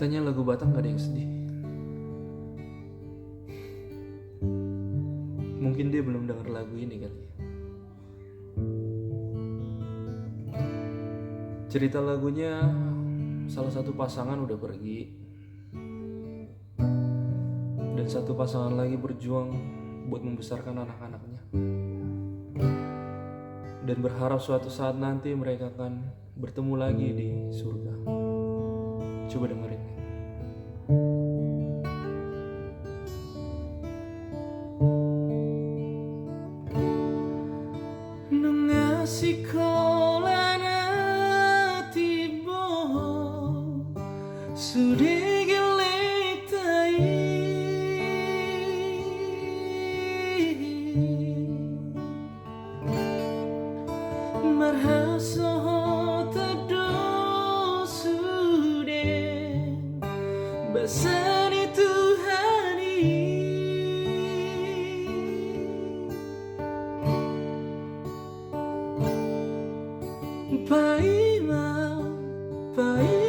Katanya lagu Batak gak ada yang sedih. Mungkin dia belum dengar lagu ini kali. Cerita lagunya, salah satu pasangan udah pergi dan satu pasangan lagi berjuang buat membesarkan anak-anaknya, dan berharap suatu saat nanti mereka akan bertemu lagi di surga. Coba dengerin. Nungasikola na tibo sudigilitai marhasoho teduh suden basani Tuhani Pai mau, pai